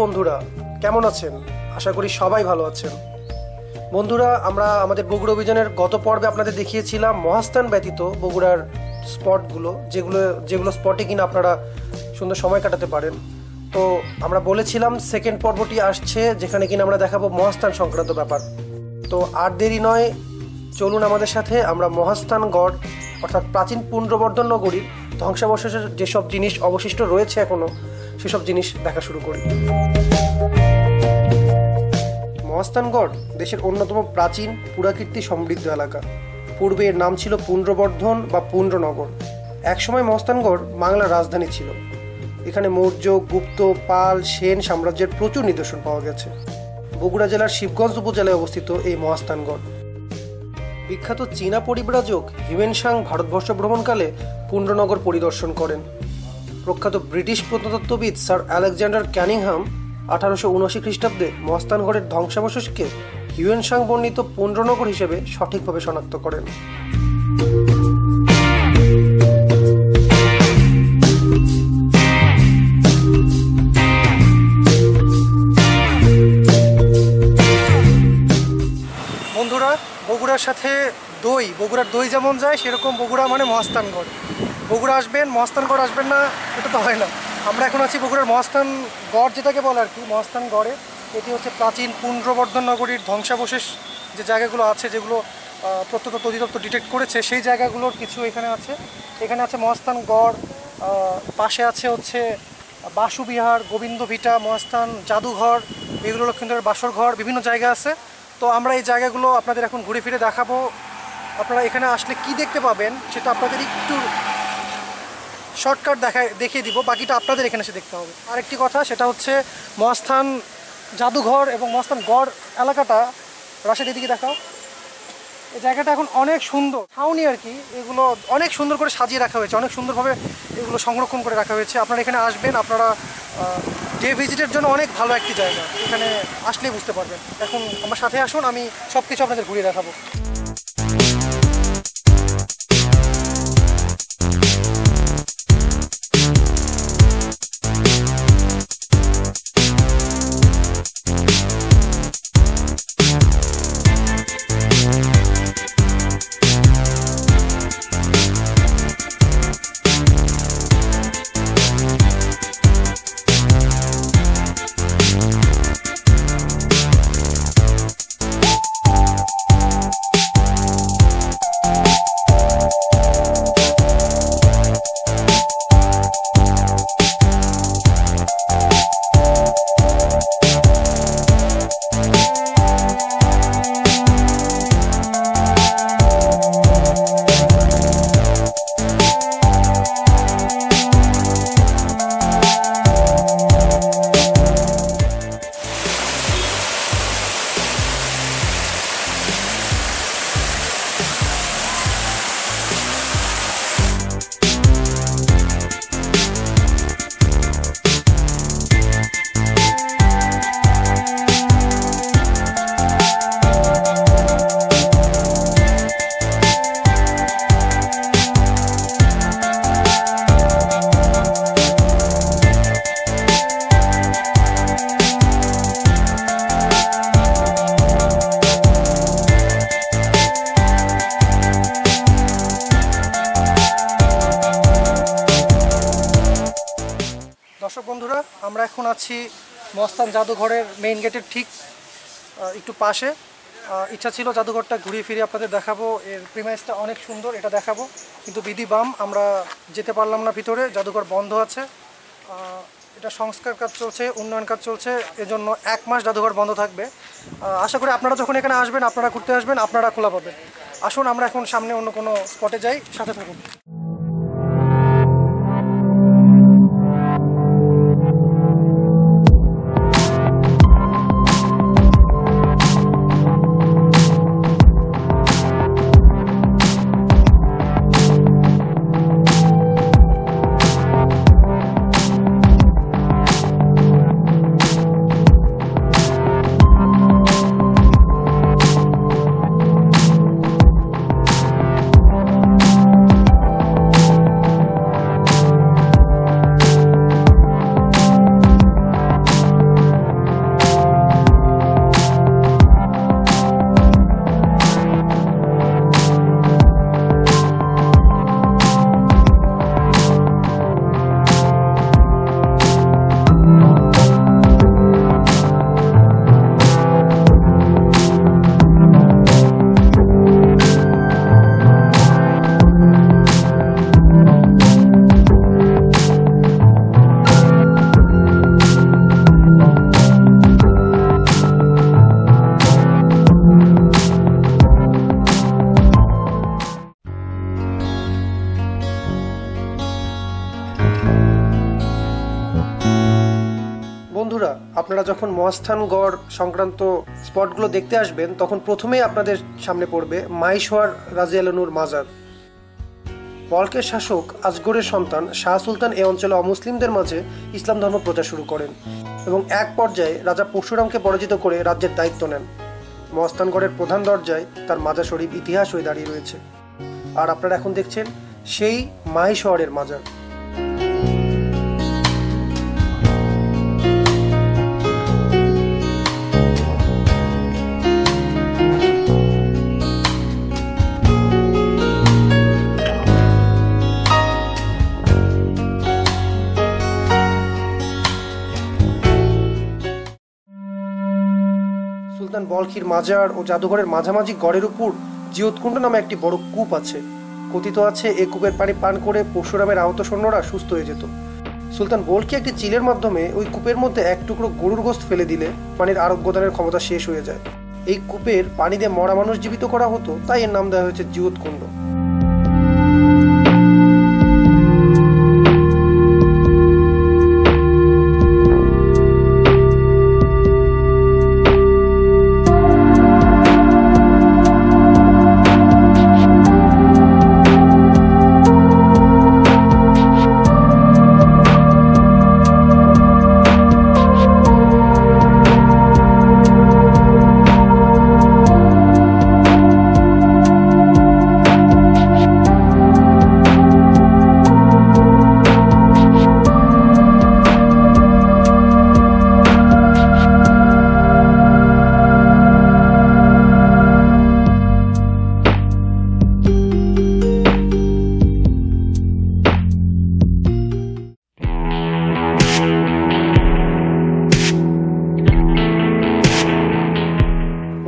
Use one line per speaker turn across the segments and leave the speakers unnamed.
বন্ধুরা, কেমন আছেন? আশা করি সবাই ভালো আছেন। বন্ধুরা, আমরা আমাদের বগুড়া অভিযানের গত পর্বে আপনাদের দেখিয়েছিলাম মহাস্থান ব্যতীত বগুড়ার স্পটগুলো, যেগুলো স্পটে কিনা আপনারা সুন্দর সময় কাটাতে পারেন। তো আমরা বলেছিলাম সেকেন্ড পর্বটি আসছে, যেখানে কিনা আমরা দেখাবো মহাস্থান সংক্রান্ত ব্যাপার। তো আর দেরি নয়, চলুন আমাদের সাথে আমরা মহাস্থানগড় অর্থাৎ প্রাচীন পুন্ড্রবর্ধন নগরীর ধ্বংসাবশেষের যেসব জিনিস অবশিষ্ট রয়েছে এখনও, সেসব জিনিস দেখা শুরু করি। মহাস্থানগড় দেশের অন্যতম প্রাচীন পুরাকীর্তি সমৃদ্ধ এলাকা। পূর্বে এর নাম ছিল পুন্ড্রবর্ধন বা পুন্ড্রনগর। একসময় মহাস্থানগড় বাংলার রাজধানী ছিল। এখানে মৌর্য, গুপ্ত, পাল, সেন সাম্রাজ্যের প্রচুর নিদর্শন পাওয়া গেছে। বগুড়া জেলার শিবগঞ্জ উপজেলায় অবস্থিত এই মহাস্থানগড়। বিখ্যাত চীনা পরিব্রাজক হিউয়েন সাং ভারতবর্ষ ভ্রমণকালে পুন্ড্রনগর পরিদর্শন করেন। প্রখ্যাত ব্রিটিশ প্রত্নতত্ত্ববিদ স্যার আলেকজান্ডার ক্যানিংহাম 1879 খ্রিস্টাব্দে মহাস্থানগড়ের ধ্বংসাবশেষকে হিউয়েন সাং বর্ণিত পুন্ড্রনগর হিসেবে সঠিকভাবে শনাক্ত করেন। বন্ধুরা, বগুড়ার সাথে বগুড়ার দই যেমন যায়, সেরকম বগুড়া মানে মহাস্থানগড়। বগুড়া আসবেন, মহাস্থানগড় আসবেন না, এটা তো হয় না। আমরা এখন আছি বগুড়ার মহাস্থানগড়, যেটাকে বলে আর কি মহাস্থানগড়ে। এটি হচ্ছে প্রাচীন পুন্ড্রবর্ধন নগরীর ধ্বংসাবশেষ যে জায়গাগুলো আছে, যেগুলো প্রত্নতত্ত্ব অধিদপ্তর ডিটেক্ট করেছে, সেই জায়গাগুলোর কিছু এখানে আছে। এখানে আছে মহাস্থানগড়, পাশে আছে হচ্ছে বাসুবিহার, গোবিন্দ ভিটা, মহাস্থান জাদুঘর, এগুলো লক্ষ্মীন্দরের বাসর ঘর, বিভিন্ন জায়গা আছে। তো আমরা এই জায়গাগুলো আপনাদের এখন ঘুরে ফিরে দেখাবো। আপনারা এখানে আসলে কি দেখতে পাবেন সেটা আপনাদের একটু শর্টকাট দেখিয়ে দিব, বাকিটা আপনাদের এখানে এসে দেখতে হবে। আরেকটি কথা, সেটা হচ্ছে মহাস্থান জাদুঘর এবং মহাস্থানগড় এলাকাটা, রাশেদ এদিকে দেখাও। এই জায়গাটা এখন অনেক সুন্দর ছাউনি আর কি, এগুলো অনেক সুন্দর করে সাজিয়ে রাখা হয়েছে, অনেক সুন্দরভাবে এগুলো সংরক্ষণ করে রাখা হয়েছে। আপনারা এখানে আসবেন, আপনারা ডে ভিজিটের জন্য অনেক ভালো একটি জায়গা, এখানে আসলেই বুঝতে পারবেন। এখন আমার সাথে আসুন, আমি সব কিছু আপনাদের ঘুরিয়ে দেখাবো। দর্শক বন্ধুরা, আমরা এখন আছি মহাস্থান জাদুঘরের মেইন গেটের ঠিক একটু পাশে। ইচ্ছা ছিল জাদুঘরটা ঘুরিয়ে ফিরিয়ে আপনাদের দেখাবো, এর প্রিমাইসটা অনেক সুন্দর, এটা দেখাবো, কিন্তু বিধি বাম আমরা যেতে পারলাম না ভিতরে, জাদুঘর বন্ধ আছে। এটা সংস্কার কাজ চলছে, উন্নয়ন কাজ চলছে, এজন্য 1 মাস জাদুঘর বন্ধ থাকবে। আশা করি আপনারা যখন এখানে আসবেন, আপনারা ঘুরতে আসবেন, আপনারা খোলা পাবেন। আসুন আমরা এখন সামনে অন্য কোনো স্পটে যাই, সাথে থাকুন। বন্ধুরা, আপনারা যখন মহাস্থানগড় সংক্রান্ত স্পটগুলো দেখতে আসবেন তখন প্রথমেই আপনাদের সামনে পড়বে মাইশওয়ার রাজিয়াল্লাহুর মাজার। বলকের শাসক আজগরের সন্তান শাহ সুলতান এই অঞ্চলে অমুসলিমদের মাঝে ইসলাম ধর্ম প্রচার শুরু করেন এবং এক পর্যায়ে রাজা পরশুরামকে পরাজিত করে রাজ্যের দায়িত্ব নেন। মহাস্থানগড়ের প্রধান দরজায় তার মাজার শরীফ ইতিহাস হয়ে দাঁড়িয়ে রয়েছে। আর আপনারা এখন দেখছেন সেই মাইশওয়ারের মাজার। সুলতান বলখির মাজার ও জাদুঘরের মাঝামাঝি গড়ের উপর জিয়তকুণ্ড নামে একটি বড় কূপ আছে। কথিত আছে এই কূপের পানি পান করে পরশুরামের আহত সৈন্যরা সুস্থ হয়ে যেত। সুলতান বলখি একটি চিলের মাধ্যমে ওই কূপের মধ্যে এক টুকরো গরুর গোশত ফেলে দিলে পানির আরোগ্যদানের ক্ষমতা শেষ হয়ে যায়। এই কূপের পানি দিয়ে মরা মানুষ জীবিত করা হতো, তাই এর নাম দেওয়া হয়েছে জিয়তকুণ্ড।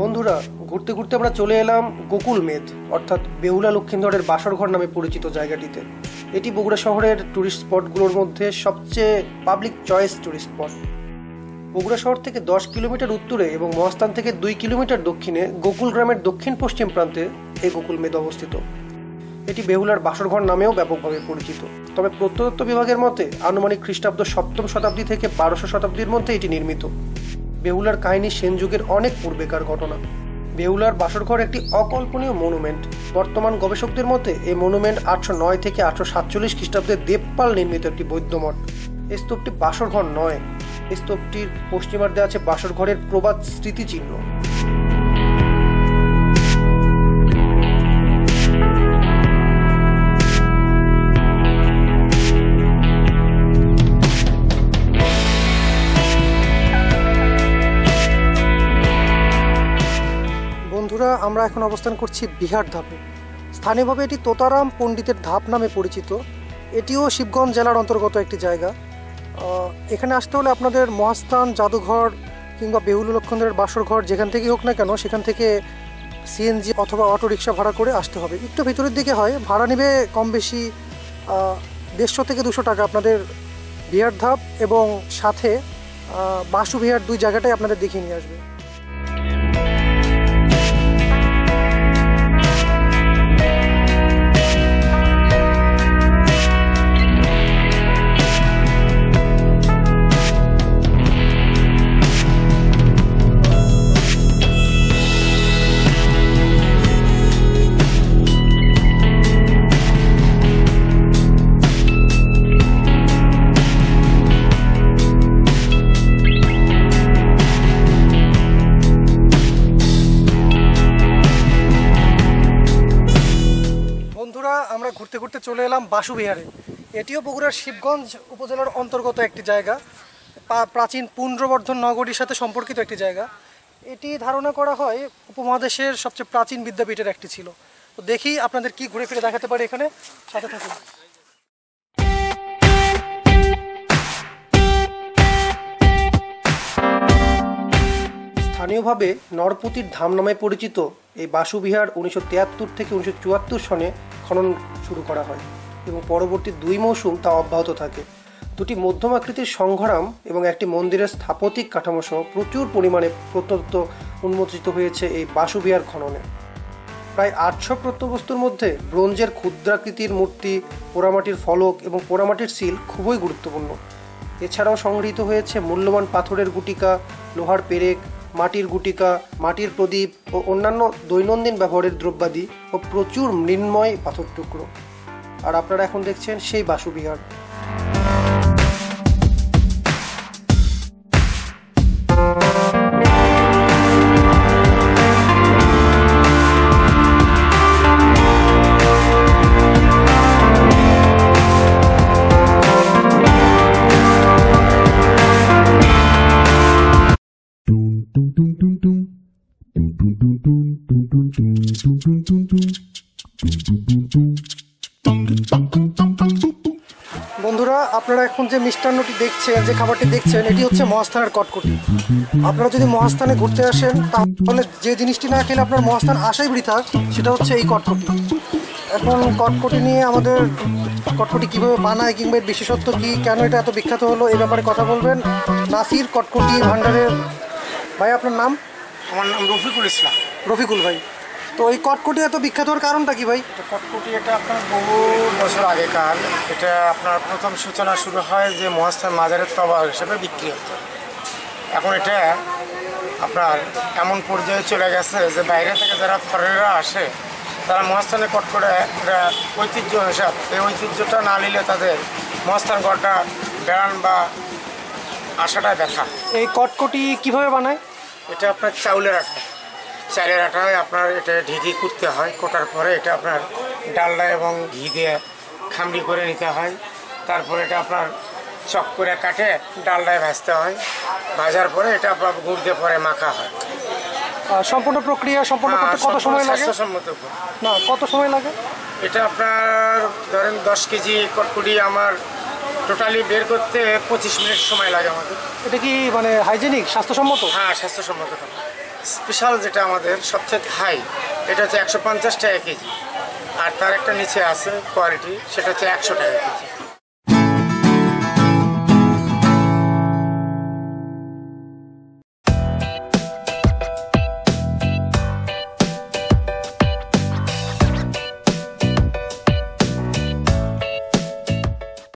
বন্ধুরা, ঘুরতে ঘুরতে আমরা চলে এলাম গোকুল মেদ অর্থাৎ বেহুলা লক্ষিন্দরের বাসরঘর নামে পরিচিত জায়গাটিতে। এটি বগুড়া শহরের টুরিস্ট স্পটগুলোর মধ্যে সবচেয়ে public choice tourist spot. Bogura শহর থেকে 10 কিলোমিটার উত্তরে এবং মহাস্থান থেকে 2 কিলোমিটার দক্ষিণে গোকুল গ্রামের দক্ষিণ পশ্চিম প্রান্তে এই গোকুল মেদ অবস্থিত। এটি বেহুলার বাসরঘর নামেও ব্যাপকভাবে পরিচিত। তবে প্রত্নতত্ত্ব বিভাগের মতে আনুমানিক খ্রিস্টাব্দ 7ম শতাব্দী থেকে 1200 শতাব্দীর মধ্যে এটি নির্মিত। বেহুলার কাহিনী সেন যুগের অনেক পূর্বেকার ঘটনা। বেহুলার বাসরঘর একটি অকল্পনীয় মনুমেন্ট। বর্তমান গবেষকদের মতে এই মনুমেন্ট 809 থেকে 847 খ্রিস্টাব্দে দেবপাল নির্মিত একটি বৌদ্ধ মঠ। এই স্তূপটি বাসরঘর নয়, এই স্তূপটির পশ্চিমার্ধে আছে বাসরঘরের প্রবাদ স্মৃতিচিহ্ন। বন্ধুরা, আমরা এখন অবস্থান করছি বিহার ধাপে। স্থানীয়ভাবে এটি তোতারাম পণ্ডিতের ধাপ নামে পরিচিত। এটিও শিবগঞ্জ জেলার অন্তর্গত একটি জায়গা। এখানে আসতে হলে আপনাদের মহাস্থান, জাদুঘর কিংবা বেহুলা লক্ষিন্দরের বাসরঘর যেখান থেকেই হোক না কেন সেখান থেকে সিএনজি অথবা অটো রিক্সা ভাড়া করে আসতে হবে। একটু ভিতরের দিকে হয়, ভাড়া নেবে কম বেশি 150 থেকে 200 টাকা আপনাদের বিহার ধাপ এবং সাথে বাসু বিহার, দুই জায়গাটাই আপনাদের দেখিয়ে নিয়ে আসবে। আমরা ঘুরতে ঘুরতে চলে এলাম বাসু বিহারে। এটিও বগুড়ার শিবগঞ্জ উপজেলার অন্তর্গত একটি জায়গা। প্রাচীন পুন্ড্রবর্ধন নগরীর সাথে সম্পর্কিত একটি জায়গা। এটি ধারণা করা হয় উপমহাদেশের সবচেয়ে প্রাচীন বিদ্যাপীঠের একটি ছিল। তো দেখি আপনাদের কি ঘুরে ফিরে দেখাতে পারি এখানে, সাথে থাকুন। স্থানীয়ভাবে নরপতির ধাম নামে পরিচিত এই বাসুবিহার 1973 থেকে 1974 সনে খনন শুরু করা হয় এবং পরবর্তী 2 মৌসুম তা অব্যাহত থাকে। দুটি মধ্যম আকৃতির সংঘরাম এবং একটি মন্দিরের স্থাপত্যিক কাঠামো সহ প্রচুর পরিমাণে প্রত্নতত্ত্ব উন্মোচিত হয়েছে এই বাসুবিহার খননে। প্রায় 800 প্রত্নবস্তুর মধ্যে ব্রোঞ্জের ক্ষুদ্রাকৃতির মূর্তি, পোড়ামাটির ফলক এবং পোড়ামাটির সিল খুবই গুরুত্বপূর্ণ। এছাড়াও সংগৃহীত হয়েছে মূল্যবান পাথরের গুটিকা, লোহার পেরেক, মাটির গুটিকা, মাটির প্রদীপ ও অন্যান্য দৈনন্দিন ব্যবহারের দ্রব্যাদি ও প্রচুর মৃন্ময় পাথর টুকরো। আর আপনারা এখন দেখছেন সেই বাসুবিহার। বন্ধুরা, আপনারা এখন যে মিষ্টান্নটি দেখছেন, যে খাবারটি দেখছেন, এটি হচ্ছে মহাস্থানের কটকটি। আপনারা যদি মহাস্থানে ঘুরতে আসেন তাহলে যে জিনিসটি না খেলে আপনার মহাস্থান আসাই বৃথা, সেটা হচ্ছে এই কটকটি। এখন কটকটি নিয়ে আমাদের কটকটি কীভাবে বানায় কিংবা এর বিশেষত্ব কী, কেন এটা এত বিখ্যাত হলো, এই ব্যাপারে কথা বলবেন নাসির কটকটি ভান্ডারের ভাই। আপনার নাম?
আমার নাম রফিকুল ইসলাম।
রফিকুল ভাই, তো এই কটকটি এত বিখ্যাত হওয়ার কারণটা কি ভাই?
কটকটি এটা আপনার বহু বছর আগেকার। এটা আপনার প্রথম সূচনা শুরু হয় যে মহাস্থান মাজারের তবা হিসেবে বিক্রি হতো। এখন এটা আপনার এমন পর্যায়ে চলে গেছে যে বাইরে থেকে যারা ফরেনাররা আসে তারা মহাস্থানে কটকটে এটা ঐতিহ্য হিসাব, এই ঐতিহ্যটা না নিলে তাদের মহাস্থান গড়টা বেড়ান বা আশাটায় ব্যথা।
এই কটকটি কিভাবে বানায়?
এটা আপনার চাউলের আটায় আপনার এটা ঢেকি করতে হয়। কোটার পরে এটা আপনার ডালডা এবং ঘি দিয়ে খামড়ি করে নিতে হয়। তারপরে এটা আপনার চক করে কাটে ডালডায় ভাজতে হয়। ভাজার পরে এটা আপনার গুড় দিয়ে পরে মাখা হয়।
সম্পূর্ণ প্রক্রিয়া সম্পূর্ণ করতে কত সময় লাগে?
স্বাস্থ্যসম্মত
না, কত সময় লাগে?
এটা আপনার ধরেন 10 কেজি কটকটি আমার টোটালি বের করতে 25 মিনিট সময় লাগে আমাদের।
এটা কি মানে হাইজেনিক, স্বাস্থ্যসম্মত?
হ্যাঁ, স্বাস্থ্যসম্মত। স্পেশাল যেটা আমাদের সবচেয়ে হাই, এটা হচ্ছে 150 টাকা কেজি। আর তার একটা নিচে আছে কোয়ালিটি, সেটা হচ্ছে 100 টাকা কেজি।